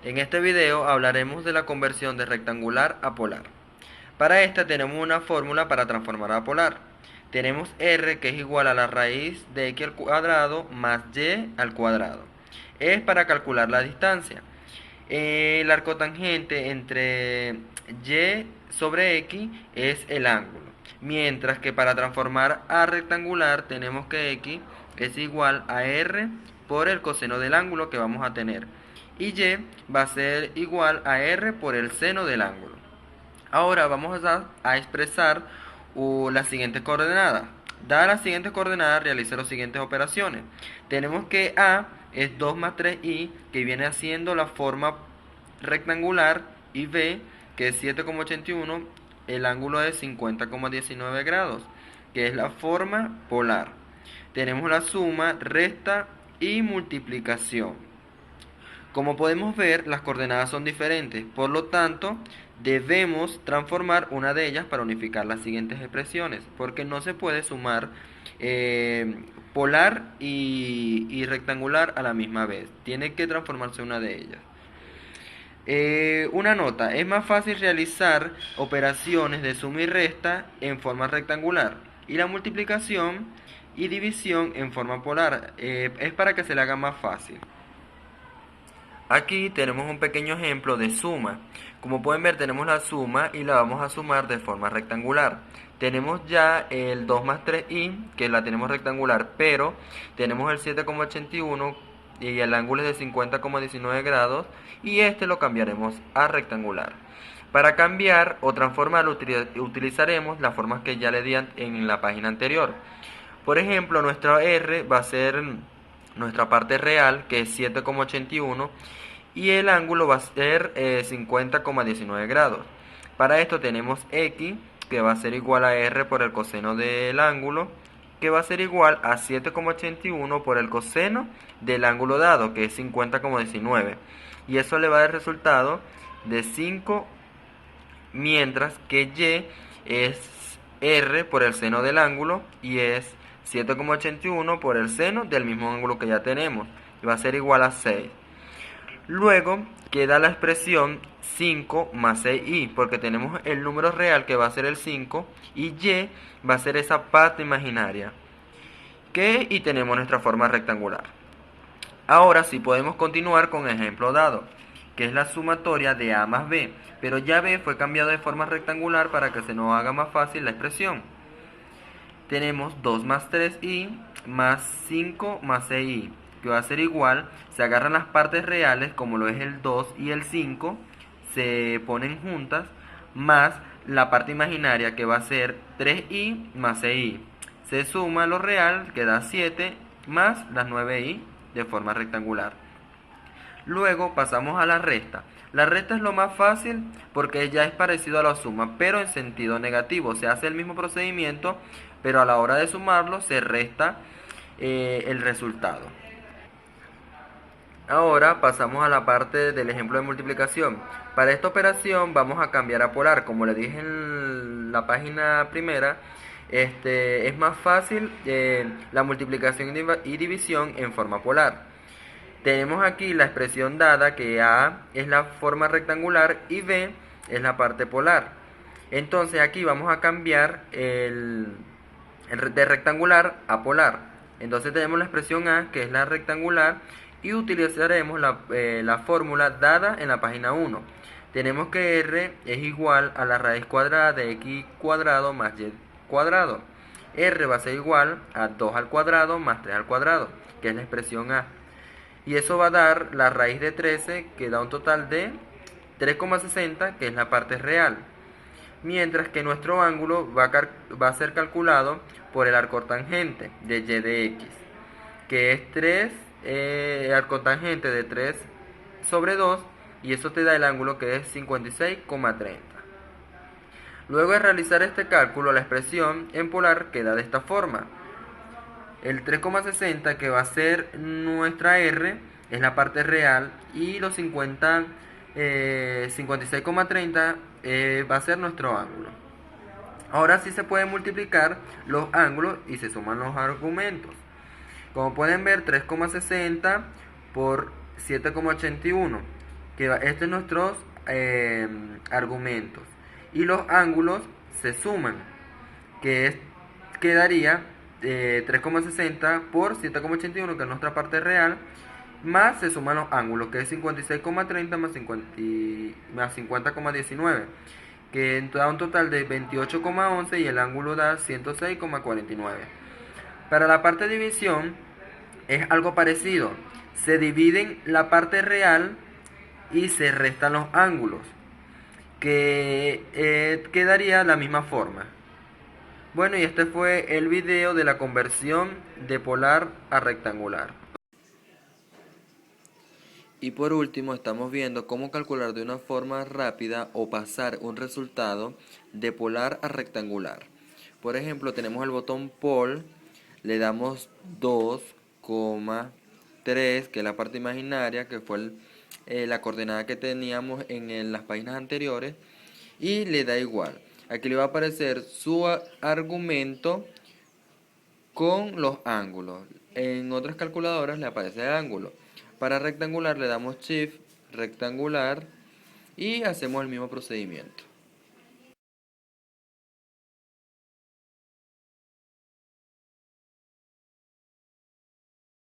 En este video hablaremos de la conversión de rectangular a polar. Para esta tenemos una fórmula para transformar a polar. Tenemos r que es igual a la raíz de x al cuadrado más y al cuadrado. Es para calcular la distancia. El arco tangente entre y sobre x es el ángulo. Mientras que para transformar a rectangular tenemos que x es igual a r por el coseno del ángulo que vamos a tener. Y y va a ser igual a r por el seno del ángulo. Ahora vamos a expresar las siguientes coordenadas. Dadas las siguientes coordenadas, realice las siguientes operaciones. Tenemos que A es 2 más 3i, que viene haciendo la forma rectangular, y B, que es 7,81, el ángulo es 50,19 grados, que es la forma polar. Tenemos la suma, resta y multiplicación. Como podemos ver, las coordenadas son diferentes, por lo tanto, debemos transformar una de ellas para unificar las siguientes expresiones, porque no se puede sumar polar y rectangular a la misma vez. Tiene que transformarse una de ellas. Una nota, es más fácil realizar operaciones de suma y resta en forma rectangular y la multiplicación y división en forma polar. Es para que se le haga más fácil. Aquí tenemos un pequeño ejemplo de suma. Como pueden ver, tenemos la suma y la vamos a sumar de forma rectangular. Tenemos ya el 2 más 3i, que la tenemos rectangular, pero tenemos el 7,81 y el ángulo es de 50,19 grados, y este lo cambiaremos a rectangular. Para cambiar o transformar utilizaremos las formas que ya le di en la página anterior. Por ejemplo, nuestra r va a ser nuestra parte real, que es 7,81, y el ángulo va a ser 50,19 grados. Para esto tenemos x, que va a ser igual a r por el coseno del ángulo, que va a ser igual a 7,81 por el coseno del ángulo dado, que es 50,19. Y eso le va a dar el resultado de 5, mientras que y es r por el seno del ángulo y es 7,81 por el seno del mismo ángulo que ya tenemos, y va a ser igual a 6. Luego queda la expresión 5 más 6i, porque tenemos el número real, que va a ser el 5, y y va a ser esa parte imaginaria, y tenemos nuestra forma rectangular. Ahora sí podemos continuar con el ejemplo dado, que es la sumatoria de a más b, pero ya b fue cambiado de forma rectangular para que se nos haga más fácil la expresión. Tenemos 2 más 3i más 5 más 6i, que va a ser igual, se agarran las partes reales, como lo es el 2 y el 5, se ponen juntas, más la parte imaginaria, que va a ser 3i más 6i. Se suma lo real, que da 7, más las 9i de forma rectangular. Luego pasamos a la resta. La resta es lo más fácil porque ya es parecido a la suma, pero en sentido negativo. Se hace el mismo procedimiento, pero a la hora de sumarlo se resta el resultado. Ahora pasamos a la parte del ejemplo de multiplicación. Para esta operación vamos a cambiar a polar. Como le dije en la página primera, es más fácil la multiplicación y división en forma polar. Tenemos aquí la expresión dada, que A es la forma rectangular y B es la parte polar. Entonces aquí vamos a cambiar de rectangular a polar. Entonces tenemos la expresión A, que es la rectangular, y utilizaremos la fórmula dada en la página 1. Tenemos que R es igual a la raíz cuadrada de x cuadrado más y cuadrado. R va a ser igual a 2 al cuadrado más 3 al cuadrado, que es la expresión A. Y eso va a dar la raíz de 13, que da un total de 3,60, que es la parte real. Mientras que nuestro ángulo va a ser calculado por el arcotangente de y de x, que es 3, arcotangente de 3 sobre 2, y eso te da el ángulo, que es 56,30. Luego de realizar este cálculo, la expresión en polar queda de esta forma. El 3,60, que va a ser nuestra R, es la parte real, y los 56,30 va a ser nuestro ángulo. Ahora sí se pueden multiplicar los ángulos y se suman los argumentos. Como pueden ver, 3,60 por 7,81 Estos son nuestros argumentos. Y los ángulos se suman, quedaría 3,60 por 7,81, que es nuestra parte real, más se suman los ángulos, que es 56,30 más 50,19, que da un total de 28,11 y el ángulo da 106,49. Para la parte de división es algo parecido. Se dividen la parte real y se restan los ángulos, que quedaría de la misma forma. Bueno, y este fue el video de la conversión de polar a rectangular. Y por último estamos viendo cómo calcular de una forma rápida o pasar un resultado de polar a rectangular. Por ejemplo, tenemos el botón pol, le damos 2,3, que es la parte imaginaria, que fue la coordenada que teníamos en las páginas anteriores, y le da igual. Aquí le va a aparecer su argumento con los ángulos. En otras calculadoras le aparece el ángulo. Para rectangular le damos Shift, rectangular, y hacemos el mismo procedimiento.